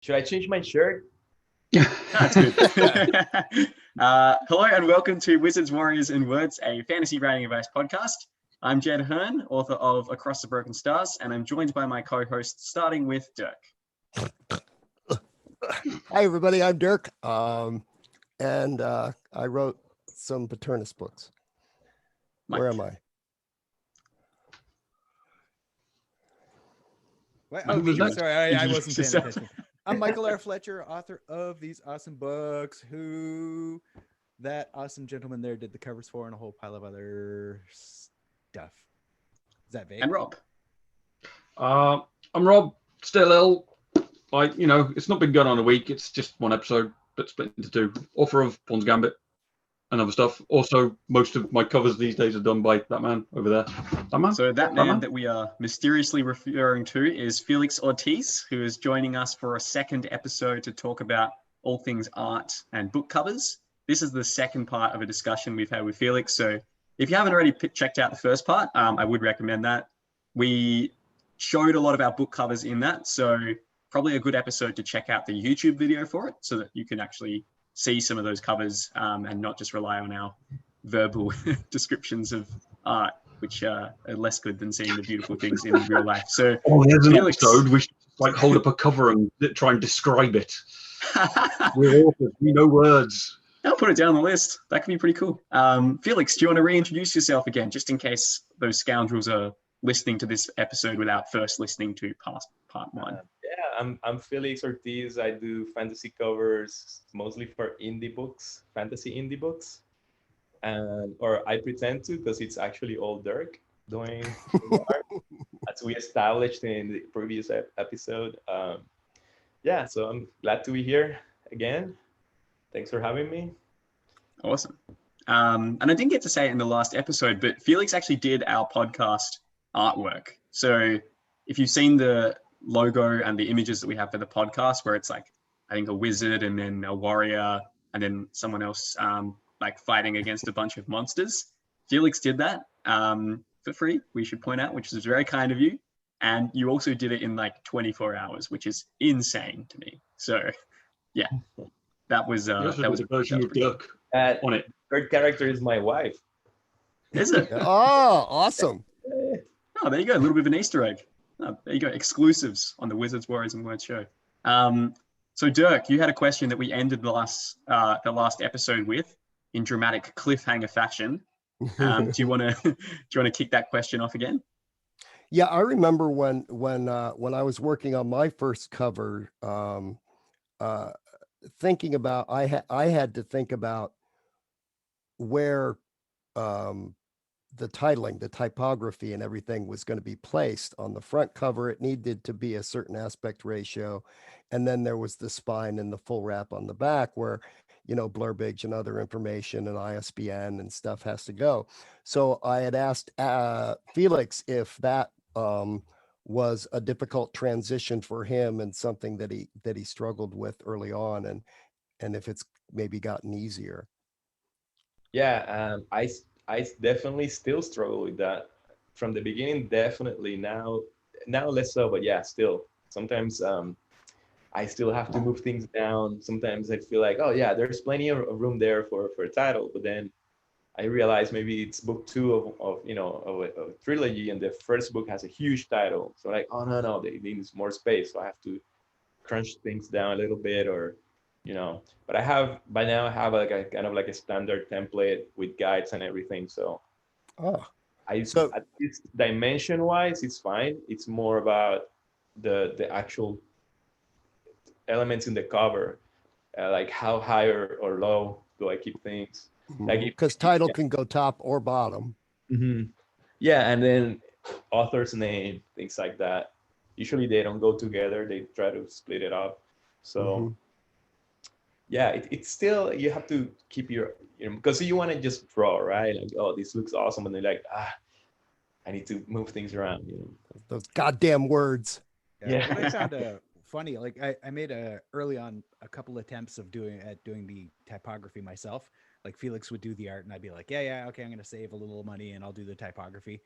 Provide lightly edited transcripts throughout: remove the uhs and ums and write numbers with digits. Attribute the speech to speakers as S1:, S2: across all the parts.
S1: Should I change my shirt?
S2: That's good. Hello and welcome to Wizards, Warriors and Words, a fantasy writing advice podcast. I'm Jed Herne, author of Across the Broken Stars, and I'm joined by my co-hosts, starting with Dirk.
S3: Hi, everybody. I'm Dirk, and I wrote some Paternus books.
S2: Mike.
S3: Where am I?
S4: What?
S2: Mike,
S4: Oh, sorry, I wasn't paying
S2: yourself.
S4: attention. I'm Michael R. Fletcher, author of these awesome books. Who that awesome gentleman there did the covers for, and a whole pile of other stuff. Is that vague?
S2: And Rob.
S5: I'm Rob, still ill. It's not been going on a week. It's just one episode, but split into two. Author of Pawn's Gambit and other stuff. Also, most of my covers these days are done by that man over there. That man?
S2: So that man that we are mysteriously referring to is Felix Ortiz, who is joining us for a second episode to talk about all things art and book covers. This is the second part of a discussion we've had with Felix. So if you haven't already checked out the first part, I would recommend that. We showed a lot of our book covers in that. So probably a good episode to check out the YouTube video for it so that you can actually see some of those covers and not just rely on our verbal descriptions of art, which are less good than seeing the beautiful things in real life. So
S5: there's an
S2: Felix...
S5: episode. We should hold up a cover and try and describe it. We're authors. We know words.
S2: I'll put it down on the list. That could be pretty cool. Felix, do you want to reintroduce yourself again, just in case those scoundrels are listening to this episode without first listening to part one?
S1: I'm Felix Ortiz. I do fantasy covers mostly for indie books, fantasy indie books, or I pretend to, because it's actually all Dirk doing the art, as we established in the previous episode. So I'm glad to be here again. Thanks for having me.
S2: Awesome. And I didn't get to say it in the last episode, but Felix actually did our podcast artwork. So if you've seen the logo and the images that we have for the podcast, where it's like, I think a wizard and then a warrior and then someone else like fighting against a bunch of monsters, Felix did that for free, we should point out, which is very kind of you. And you also did it in like 24 hours, which is insane to me. So yeah, that was
S5: a version of Dirk on it.
S1: Third character is my wife.
S2: Is it?
S3: Oh, awesome.
S2: Oh, there you go. A little bit of an Easter egg. Oh, there you go. Exclusives on the Wizards, Warriors and Words show. So Dirk, you had a question that we ended the last episode with in dramatic cliffhanger fashion. Do you want to kick that question off again?
S3: Yeah, I remember when I was working on my first cover, thinking about I had to think about where the titling, the typography and everything was going to be placed on the front cover. It needed to be a certain aspect ratio. And then there was the spine and the full wrap on the back where, blurbage and other information and ISBN and stuff has to go. So I had asked Felix if that was a difficult transition for him and something that he struggled with early on, and if it's maybe gotten easier.
S1: Yeah, I definitely still struggle with that from the beginning. Definitely now less so, but yeah, still sometimes I still have to move things down. Sometimes I feel like, oh yeah, there's plenty of room there for a title, but then I realize maybe it's book 2 of a trilogy, and the first book has a huge title. So like, oh no, they need more space, so I have to crunch things down a little bit, or but I have like a kind of like a standard template with guides and everything. So at least dimension wise, it's fine. It's more about the actual elements in the cover, like how high or low do I keep things. Like
S3: because title can go top or bottom.
S1: Mm-hmm. Yeah, and then author's name, things like that. Usually they don't go together. They try to split it up. So yeah, it's still, you have to keep your, because you want to just draw, right? Like, oh, this looks awesome, and they're like, I need to move things around.
S3: Those goddamn words.
S4: Yeah. Well, they sound funny. Like I made early on a couple attempts of doing the typography myself. Like Felix would do the art, and I'd be like, yeah, okay, I'm gonna save a little money and I'll do the typography,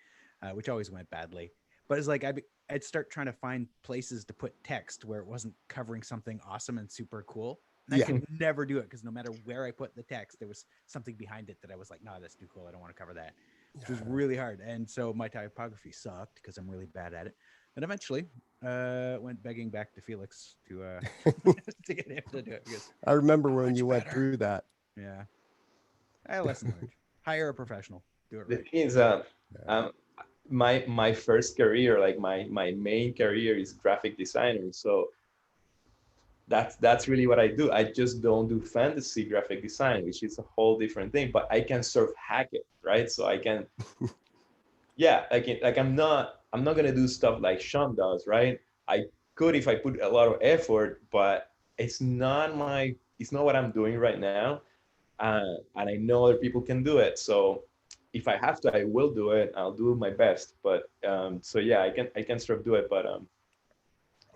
S4: which always went badly. But it's like I'd start trying to find places to put text where it wasn't covering something awesome and super cool. And
S3: Yeah.
S4: I could never do it because no matter where I put the text, there was something behind it that I was like, no, that's too cool. I don't want to cover that. Which was really hard. And so my typography sucked because I'm really bad at it. And eventually went begging back to Felix to to get him to do it. Because,
S3: I remember when
S4: much
S3: you went
S4: better.
S3: through that.
S4: yeah. I lesson learned. Hire a professional. Do it
S1: The
S4: right.
S1: thing is, my first career, like my main career, is graphic designer. So that's really what I do. I just don't do fantasy graphic design, which is a whole different thing. But I can sort of hack it, right? So I can, yeah, like I'm not gonna do stuff like Sean does, right? I could if I put a lot of effort, but it's not what I'm doing right now, and I know other people can do it. So if I have to, I will do it. I'll do my best. But so yeah, I can sort of do it, but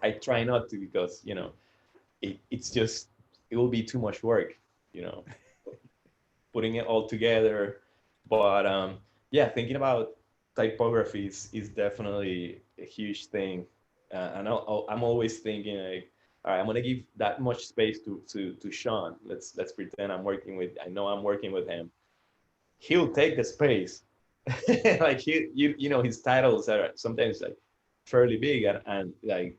S1: I try not to because it's just it will be too much work, putting it all together. But yeah, thinking about typography is definitely a huge thing, and I'm always thinking like, all right, I'm gonna give that much space to Sean. Let's pretend I know I'm working with him. He'll take the space. Like his titles are sometimes like fairly big, and like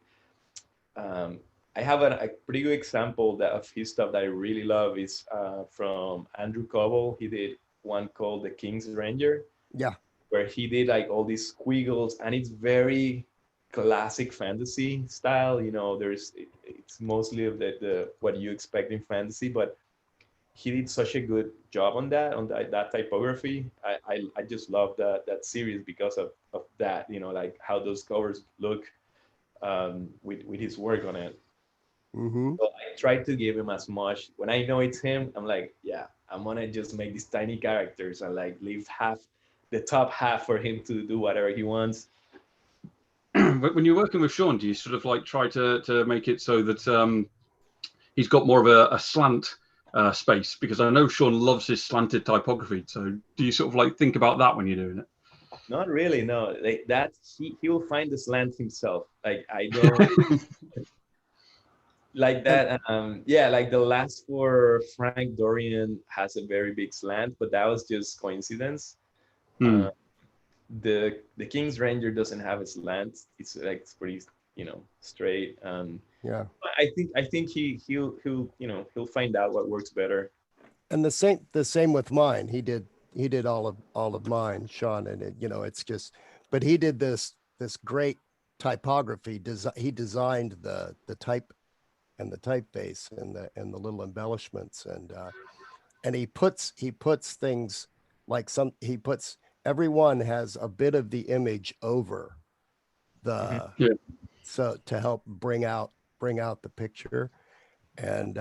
S1: I have a pretty good example of his stuff that I really love is from Andrew Cobble. He did one called The King's Ranger,
S3: Yeah.
S1: where he did like all these squiggles, and it's very classic fantasy style. It's mostly of the what you expect in fantasy, but he did such a good job on that typography. I just love that series because of that. Like how those covers look with his work on it.
S3: Mm-hmm.
S1: So I try to give him as much. When I know it's him, I'm like, yeah, I'm gonna just make these tiny characters and like leave the top half for him to do whatever he wants.
S5: When you're working with Sean, do you sort of like try to make it so that he's got more of a slant space? Because I know Sean loves his slanted typography. So do you sort of like think about that when you're doing it?
S1: Not really, no. Like that, he will find the slant himself. Like I don't like that. Yeah, like the last for Frank Dorian has a very big slant, but that was just coincidence.
S5: Hmm.
S1: The King's Ranger doesn't have a slant. It's like it's pretty, straight.
S3: Yeah.
S1: I think he'll find out what works better.
S3: And the same with mine. He did all of mine, Sean, and it's just, but he did this great typography. He designed the type and the typeface and the little embellishments, and he puts things like everyone has a bit of the image over the
S5: Yeah.
S3: so to help bring out the picture and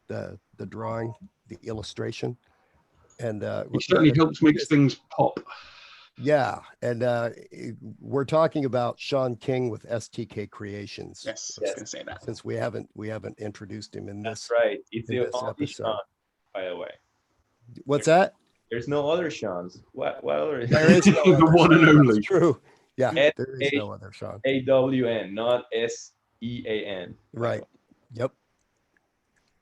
S3: the drawing, the illustration. And
S5: It certainly helps make things pop.
S3: yeah, and we're talking about Sean King with STK Creations.
S2: Yes, I was going to say that.
S3: Since we haven't introduced him in this.
S1: That's right. It's
S3: in
S1: the
S3: this
S1: only
S3: episode.
S1: Sean, by the way.
S3: What's that?
S1: There's no other Seans. What other?
S3: There is no
S5: The
S3: other
S5: one and
S3: Sean.
S5: only.
S3: That's true. Yeah,
S1: S-
S3: there is no other Sean.
S1: AWN, not SEAN.
S3: Right. Yep.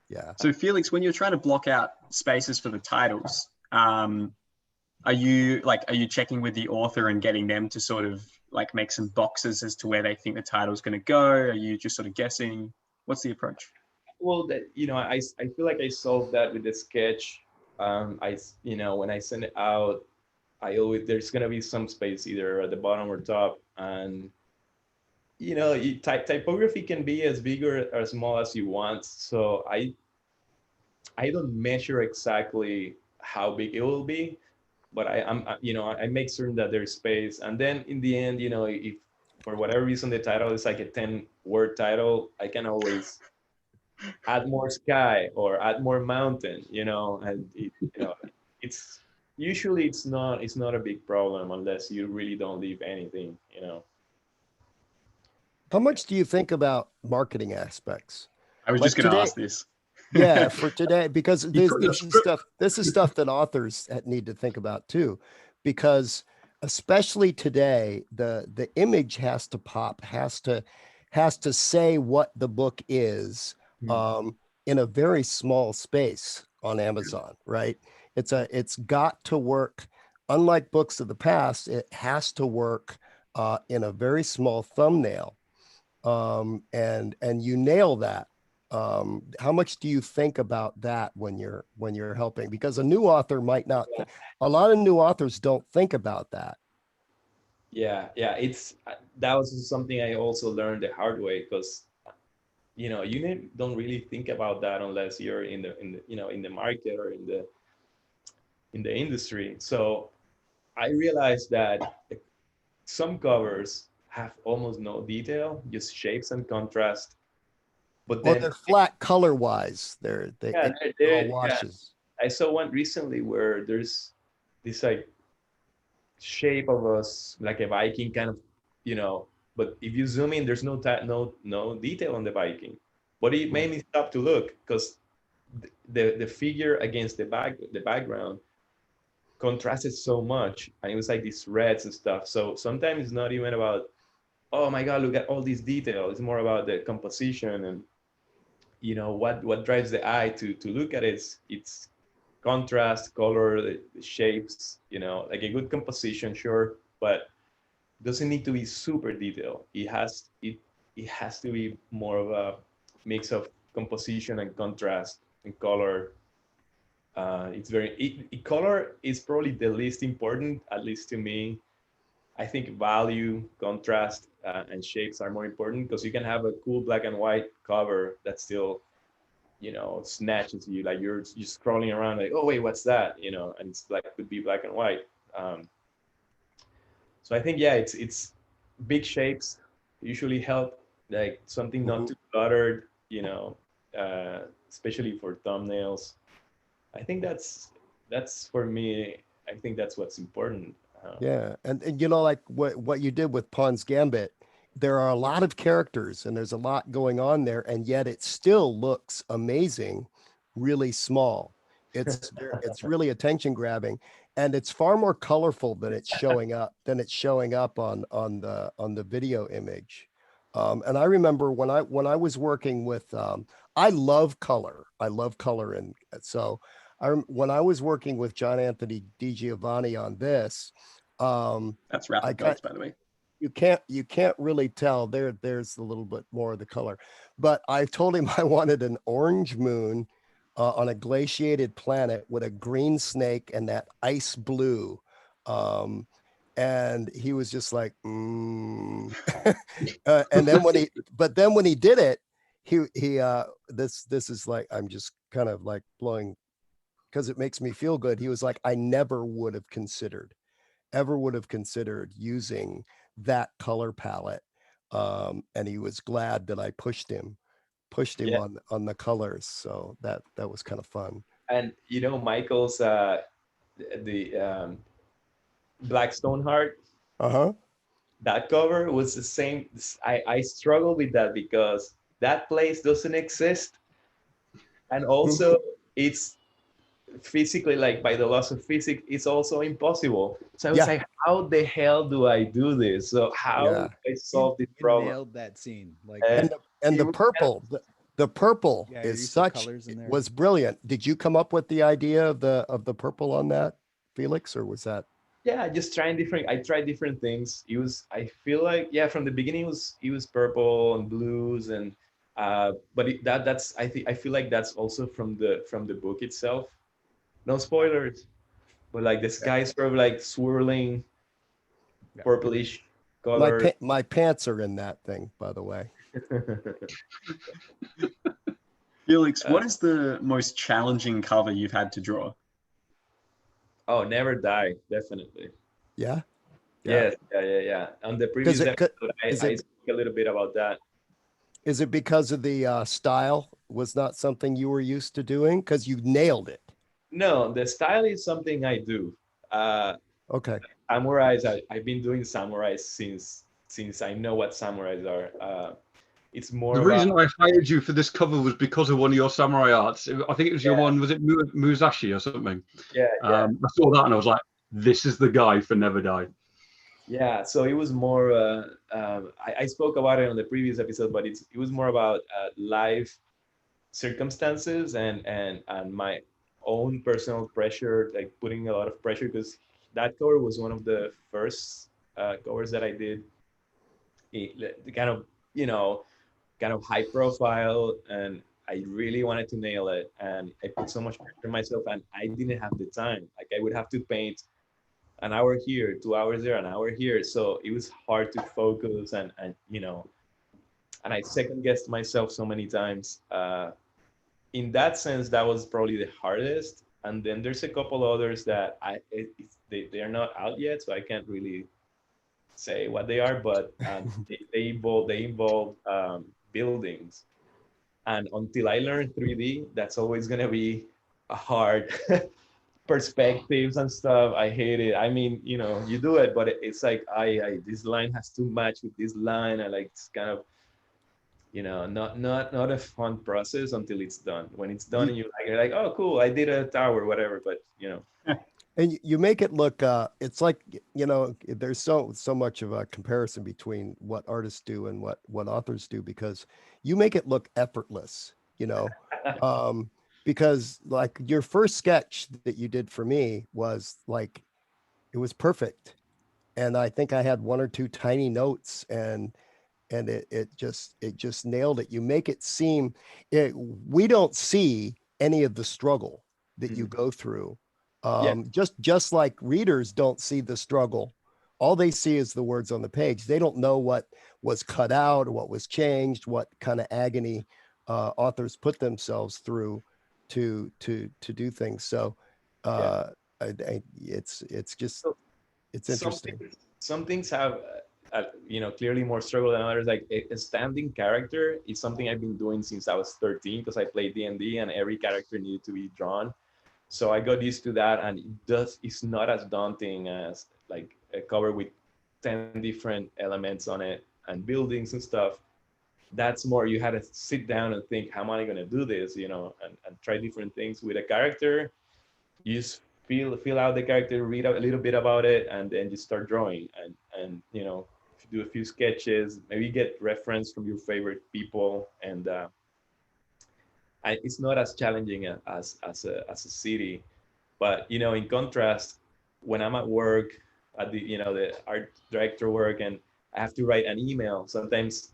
S3: Yeah.
S2: So Felix, when you're trying to block out spaces for the titles, are you checking with the author and getting them to sort of like make some boxes as to where they think the title's going to go? Are you just sort of guessing? What's the approach?
S1: Well, I feel like I solved that with the sketch. When I send it out, there's gonna be some space either at the bottom or top, and typography can be as big or as small as you want. So I don't measure exactly how big it will be, but I make certain that there's space, and then in the end, if for whatever reason the title is like a 10-word title, I can always add more sky or add more mountain, and it's usually it's not a big problem unless you really don't leave anything.
S3: How much do you think about marketing aspects?
S2: I was
S3: Like
S2: just going to
S3: today-
S2: ask this.
S3: Yeah, for today, because this
S5: put the
S3: is stuff that authors need to think about too, because especially today, the image has to pop, has to say what the book is, in a very small space on Amazon, right? It's got to work. Unlike books of the past, it has to work in a very small thumbnail, and you nail that. How much do you think about that when you're helping? Because a new author might not. A lot of new authors don't think about that.
S1: Yeah, it's that was something I also learned the hard way, because don't really think about that unless you're in the market or in the industry. So I realized that some covers have almost no detail, just shapes and contrast. But
S3: Well,
S1: then,
S3: they're flat color wise. They
S1: yeah,
S3: they're all
S1: yeah,
S3: washes.
S1: I saw one recently where there's this like shape of us like a Viking kind of, but if you zoom in, there's no detail on the Viking. But it made me stop to look, because the figure against the background contrasted so much, and it was like these reds and stuff. So sometimes it's not even about, oh my god, look at all these details. It's more about the composition, and what drives the eye to look at it. It's contrast, color, the shapes, like a good composition, sure, but doesn't need to be super detailed. It has to be more of a mix of composition and contrast and color. Color is probably the least important, at least to me. I think value, contrast, and shapes are more important, because you can have a cool black and white cover that still, snatches you. Like you're scrolling around, like, oh wait, what's that? And it's like, could be black and white. So I think, yeah, it's big shapes usually help, like something not too cluttered, especially for thumbnails. I think that's for me. I think that's what's important.
S3: Yeah, and like what you did with Pawn's Gambit, there are a lot of characters and there's a lot going on there, and yet it still looks amazing, really small. It's really attention grabbing, and it's far more colorful than it's showing up on the video image. And I remember when I was working with, I love color. I love color, and so when I was working with John Anthony DiGiovanni on this,
S2: That's rapid guides, by the way.
S3: you can't really tell. There's a little bit more of the color, but I told him I wanted an orange moon on a glaciated planet with a green snake and that ice blue. And he was just like, and then when he did it, this is like, I'm just kind of like blowing, because it makes me feel good. He was like, I never would have considered using that color palette. And he was glad that I pushed him
S1: Yeah.
S3: on the colors. So that was kind of fun.
S1: And Michael's the Black Stoneheart, that cover was the same. I struggle with that because that place doesn't exist, and also it's physically, like by the laws of physics, it's also impossible. So I was like, how the hell do I do this? So how do I solve this problem?
S4: Nailed that scene. Like,
S3: and the purple, the purple is such, was brilliant. Did you come up with the idea of the purple on that, Felix, or was that?
S1: Yeah, just trying different. I tried different things. I feel like, yeah, from the beginning it was purple and blues, and but that's I feel like that's also from the book itself. No spoilers, but like the sky sort of like swirling purplish color.
S3: My pants are in that thing, by the way.
S2: Felix, what is the most challenging cover you've had to draw?
S1: Oh, Never Die, definitely.
S3: Yeah.
S1: Yes, yeah. On the previous episode, I spoke a little bit about that.
S3: Is it because of the style was not something you were used to doing? Because you nailed it.
S1: No, the style is something I do.
S3: Okay.
S1: Samurais, I've been doing samurais since I know what samurais are. It's more.
S5: The reason I hired you for this cover was because of one of your samurai arts. I think it was your one. Was it Musashi or something?
S1: Yeah.
S5: I saw that and I was like, "This is the guy for Never Die."
S1: Yeah, so it was more. I spoke about it on the previous episode, but it was more about life circumstances and my own personal pressure, like putting a lot of pressure because that cover was one of the first covers that I did. Kind of, you know, kind of high profile, and I really wanted to nail it, and I put so much pressure on myself, and I didn't have the time. Like I would have to paint an hour here, 2 hours there, an hour here. So it was hard to focus and and I second guessed myself so many times. In that sense, that was probably the hardest. And then there's a couple others that they're not out yet, so I can't really say what they are, but they involve buildings. And until I learn 3D, that's always gonna be a hard perspectives and stuff. I hate it. I mean, you do it, but it's like I this line has to match with this line. I like it's kind of not a fun process until it's done. When it's done,
S3: You,
S1: and you're like, oh, cool, I did a tower, whatever. But
S3: and you make it look, it's like, there's so much of a comparison between what artists do and what authors do, because you make it look effortless, um, because like your first sketch that you did for me was like, it was perfect. And I think I had one or two tiny notes, and it just nailed it. You make it seem, we don't see any of the struggle that you go through.
S1: yeah,
S3: Just like readers don't see the struggle. All they see is the words on the page. They don't know what was cut out or what was changed, what kind of agony authors put themselves through to do things. So
S1: yeah.
S3: it's just,
S1: So
S3: it's
S1: some
S3: interesting.
S1: some things have clearly more struggle than others. Like a standing character is something I've been doing since I was 13 because I played D&D and every character needed to be drawn. So I got used to that, and it's not as daunting as like a cover with 10 different elements on it and buildings and stuff. That's more, you had to sit down and think, how am I going to do this, and try different things. With a character, you just feel out the character, read a little bit about it, and then you start drawing. And if you do a few sketches, maybe get reference from your favorite people, and it's not as challenging as a city. But in contrast, when I'm at work, at the art director work, and I have to write an email, sometimes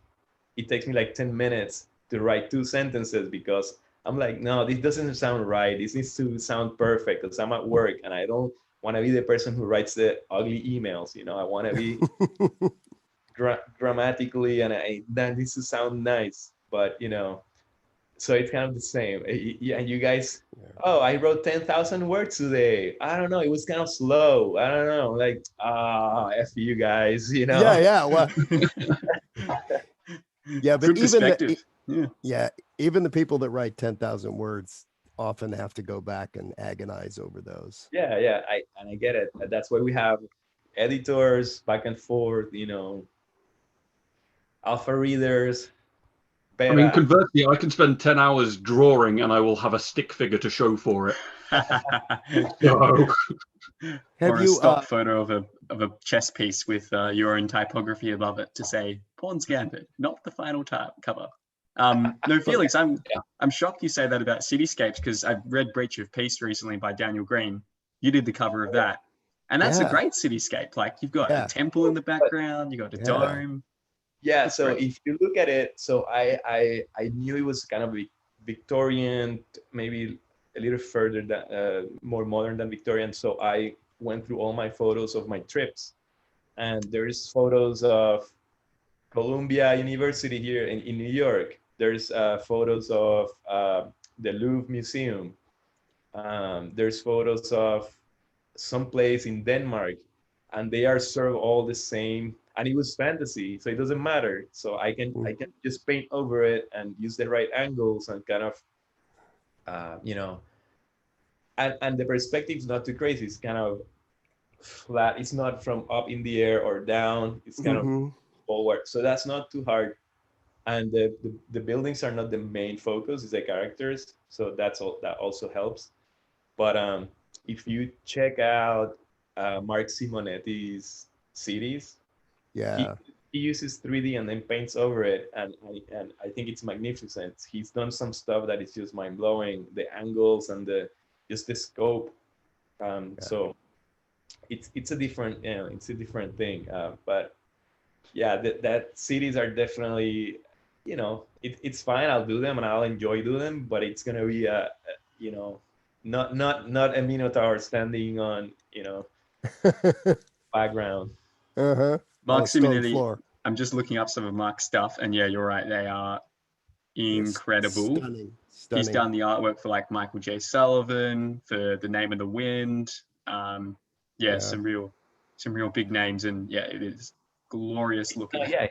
S1: it takes me like 10 minutes to write 2 sentences because I'm like, no, this doesn't sound right. This needs to sound perfect because I'm at work and I don't want to be the person who writes the ugly emails. I want to be grammatically, and that needs to sound nice. But so it's kind of the same. Yeah, you guys. Oh, I wrote 10,000 words today. I don't know. It was kind of slow. I don't know. Like, f you guys.
S3: Yeah, well, yeah, but
S2: Good perspective.
S3: even the people that write 10,000 words often have to go back and agonize over those.
S1: Yeah. I get it. That's why we have editors back and forth. Alpha readers,
S5: I mean,
S1: beta.
S5: conversely, I can spend 10 hours drawing and I will have a stick figure to show for it. So,
S3: Have
S2: Or a
S3: you
S2: stock photo of a chess piece with your own typography above it to say Pawn's Gambit, not the final cover. No, Felix, I'm shocked you say that about cityscapes, because I've read Breach of Peace recently by Daniel Green. You did the cover of that, and that's a
S3: Yeah.
S2: great cityscape. Like you've got
S3: Yeah.
S2: a temple in the background, you got a
S3: Yeah.
S2: dome.
S1: Yeah.
S2: That's
S1: So
S2: great.
S1: if you look at it, so I knew it was kind of Victorian, maybe a little further than more modern than Victorian. So I went through all my photos of my trips, and there's photos of Columbia University here in New York. There's photos of the Louvre Museum. There's photos of some place in Denmark, and they are sort of all the same. And it was fantasy, so it doesn't matter. So I can just paint over it and use the right angles and kind of, and the perspective is not too crazy. It's kind of flat. It's not from up in the air or down. It's kind of
S3: Mhm.
S1: forward. So that's not too hard. And the buildings are not the main focus, it's the characters. So that also helps. But if you check out Mark Simonetti's cities.
S3: Yeah.
S1: He uses 3D and then paints over it, and I think it's magnificent. He's done some stuff that is just mind blowing. The angles and just the scope. So it's a different, it's a different thing. But yeah, that cities are definitely, it's fine. I'll do them and I'll enjoy doing them, but it's gonna be you know, not a minotaur standing on, background.
S3: Uh-huh.
S2: Mark's
S3: stone
S2: similarly,
S3: floor.
S2: I'm just looking up some of Mark's stuff, and yeah, you're right. They are
S3: It's
S2: incredible.
S3: Stunning.
S2: He's done the artwork for like Michael J. Sullivan, for The Name of the Wind.
S3: Yeah.
S2: Some real big names, and yeah, it is glorious looking.
S1: Yeah,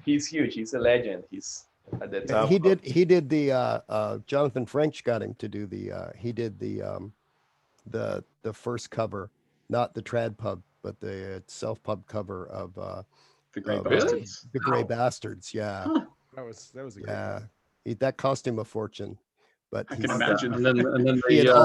S1: he's huge. He's a legend. He's at the top.
S3: He did the Jonathan French got him to do the he did the first cover, not the trad pub, but the self pub cover of
S2: The Grey
S3: Really?
S2: Bastards.
S3: the Gray
S5: Wow.
S3: Bastards. Yeah.
S2: Huh,
S4: That was a great
S3: Yeah.
S4: one.
S3: That cost him a fortune, but
S2: I
S3: he
S2: can
S3: said-
S2: imagine.
S5: And then
S3: he had
S5: the,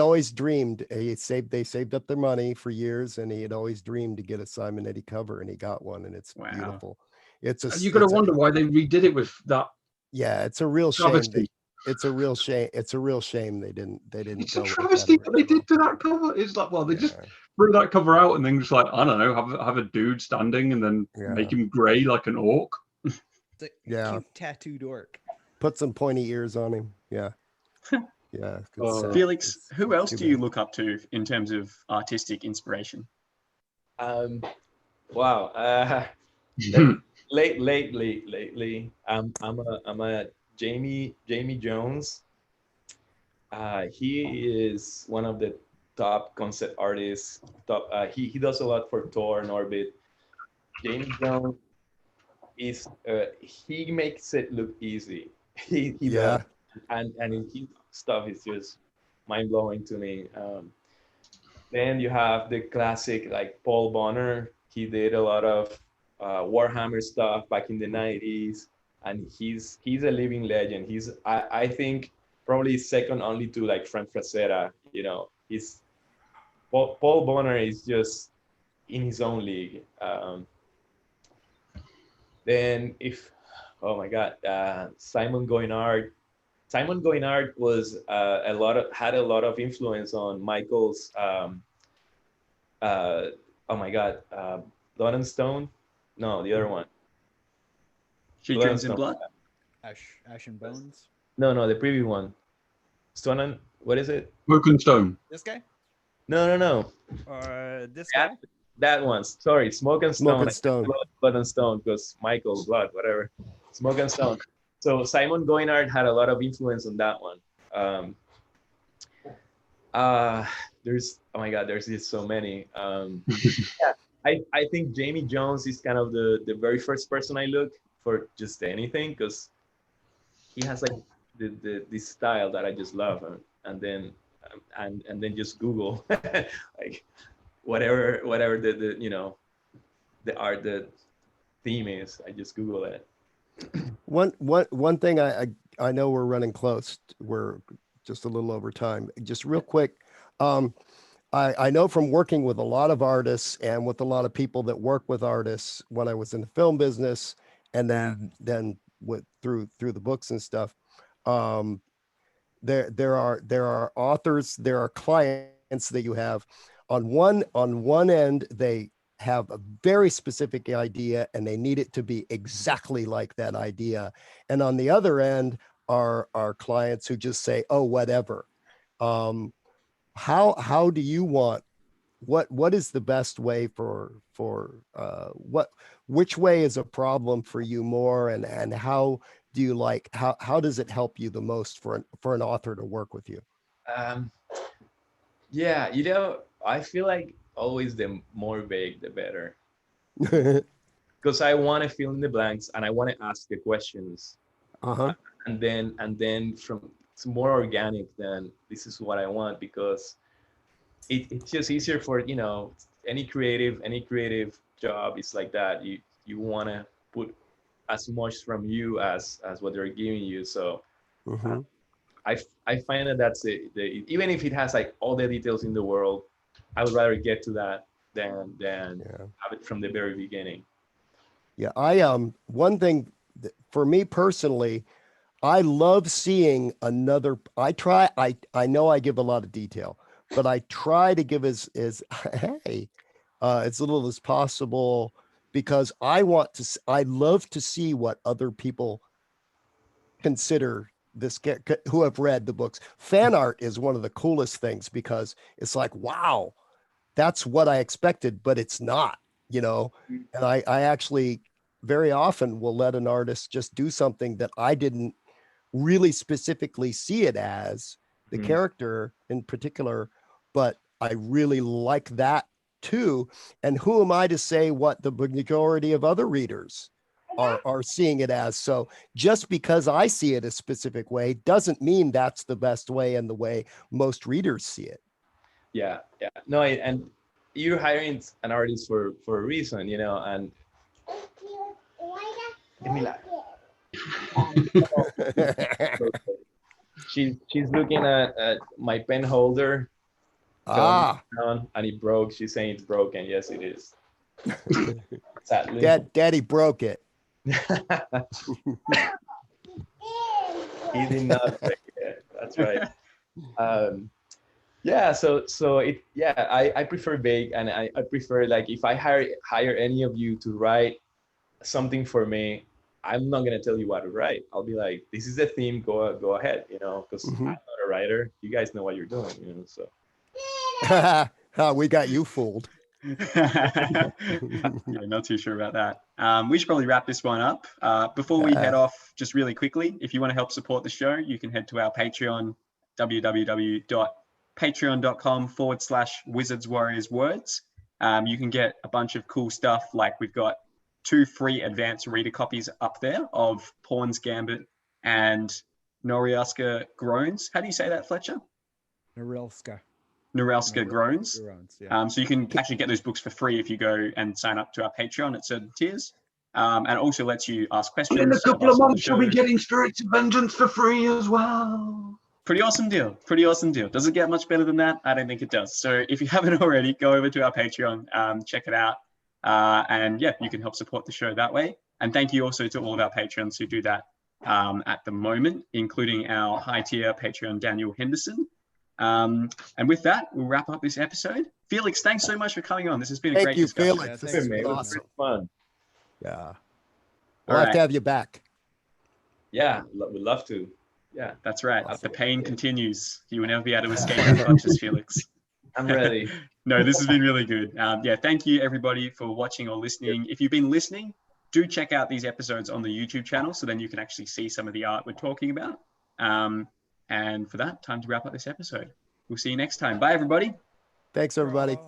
S3: always dreamed. They saved up their money for years, and he had always dreamed to get a Simon Eddy cover, and he got one, and it's
S2: Wow.
S3: beautiful. It's a
S5: you got to
S3: it's a-
S5: wonder why they redid it with that
S3: yeah, it's a real shame.
S5: travesty.
S3: It's a real shame. It's a real shame they didn't
S5: It's
S3: go
S5: a
S3: with
S5: travesty
S3: that
S5: what they did to
S3: original.
S5: that cover. It's like, well, they just
S3: Yeah.
S5: threw that cover out and then just like, I don't know, have a dude standing and then
S3: Yeah.
S5: make him grey like an orc.
S4: It's a
S3: Yeah.
S4: cute tattooed orc.
S3: Put some pointy ears on him. Yeah. Yeah.
S2: Felix,
S3: it's
S2: who else
S3: too
S2: do you
S3: bad.
S2: look up to in terms of artistic inspiration?
S1: Wow. Lately, I'm a Jamie Jones. He is one of the top concept artists. He does a lot for Tor and Orbit. Jamie Jones is he makes it look easy. He
S3: Yeah.
S1: does, and his stuff is just mind blowing to me. Then you have the classic like Paul Bonner. He did a lot of Warhammer stuff back in the 90s, and he's a living legend. I think probably second only to like Frank Frazetta. He's Paul Bonner is just in his own league. Then oh my God, Simon Goynard. Simon Goynard was had a lot of influence on Michael's. Oh my God, Blood and Stone. No, the other one.
S2: She
S1: Blood
S2: Dreams
S1: and
S2: in
S1: Stone.
S2: Blood?
S4: Ash and Bones.
S1: No, the previous one. Stone and what is it?
S5: Broken Stone.
S4: This guy?
S1: No.
S4: This guy?
S1: That one. Sorry, Smoke and
S3: Smoke
S1: Stone.
S3: and Stone.
S1: Blood and Stone, because Michael Blood, whatever. Smoke and Stone. So Simon Goynard had a lot of influence on that one. There's oh my God, there's just so many. Yeah, I think Jamie Jones is kind of the very first person I look for just anything, because he has like this style that I just love, and then just Google like whatever the art, the theme is, I just Google it.
S3: One thing I know we're running close. We're just a little over time. Just real quick. I know from working with a lot of artists and with a lot of people that work with artists when I was in the film business, and then with through the books and stuff. There are authors, there are clients that you have on one end, they have a very specific idea and they need it to be exactly like that idea. And on the other end are clients who just say, oh, whatever. How do you want, what is the best way which way is a problem for you more, and how do you like, how does it help you the most for an author to work with you?
S1: Yeah, I feel like always the more vague, the better. Because I want to fill in the blanks and I want to ask the questions.
S3: Uh-huh.
S1: And then from it's more organic than this is what I want, because it's just easier for any creative job is like that. You want to put as much from you as what they're giving you. So
S3: Mhm.
S1: I find that that's the even if it has like all the details in the world, I would rather get to that than have it from the very beginning.
S3: Yeah, one thing for me personally, I love seeing another. I know I give a lot of detail, but I try to give as hey, as little as possible, because I love to see what other people consider this, who have read the books. Fan art is one of the coolest things, because it's like, wow, that's what I expected, but it's not, you know. And I actually very often will let an artist just do something that I didn't really specifically see it as, the character in particular, but I really like that too. And who am I to say what the majority of other readers are seeing it as? So just because I see it a specific way doesn't mean that's the best way and the way most readers see it.
S1: Yeah. No, and you're hiring an artist for a reason, you know. And she's looking at my pen holder, down, and it broke. She's saying it's broken. Yes, it is. Sadly.
S3: Daddy broke it.
S1: He did not break it. That's right. Yeah, so I prefer vague, and I prefer, like, if I hire any of you to write something for me, I'm not gonna tell you what to write. I'll be like, this is the theme, go ahead, you know, because I'm not a writer. You guys know what you're doing, you know. So
S3: we got you fooled.
S2: Yeah, not too sure about that. We should probably wrap this one up. Before we head off, just really quickly, if you want to help support the show, you can head to our Patreon, www.patreon.com/wizardswarriorswords. You can get a bunch of cool stuff, like we've got 2 free advanced reader copies up there of Pawn's Gambit and Norielska Groans. How do you say that, Fletcher?
S4: Norelska
S2: Groans.
S4: Yeah.
S2: So you can actually get those books for free if you go and sign up to our Patreon at certain tiers. And it also lets you ask questions.
S5: In a couple of months, you'll be getting Spirits of Vengeance for free as well.
S2: Pretty awesome deal. Does it get much better than that? I don't think it does. So if you haven't already, go over to our Patreon, check it out. And yeah, you can help support the show that way. And thank you also to all of our patrons who do that at the moment, including our high tier Patreon, Daniel Henderson. And with that, we'll wrap up this episode. Felix, thanks so much for coming on. This has been a great discussion.
S3: Felix.
S4: Yeah,
S3: this
S4: thanks,
S3: is
S1: man.
S3: awesome.
S1: It was fun.
S3: Yeah. We'll have to have you back.
S1: Yeah, we'd love to. Yeah,
S2: that's right.
S3: Awesome.
S2: The pain continues. You will never be able to escape our clutches, Felix.
S1: I'm ready.
S2: No, this has been really good. Yeah, thank you everybody for watching or listening. If you've been listening, do check out these episodes on the YouTube channel, so then you can actually see some of the art we're talking about. And for that, time to wrap up this episode. We'll see you next time. Bye, everybody.
S3: Thanks, everybody.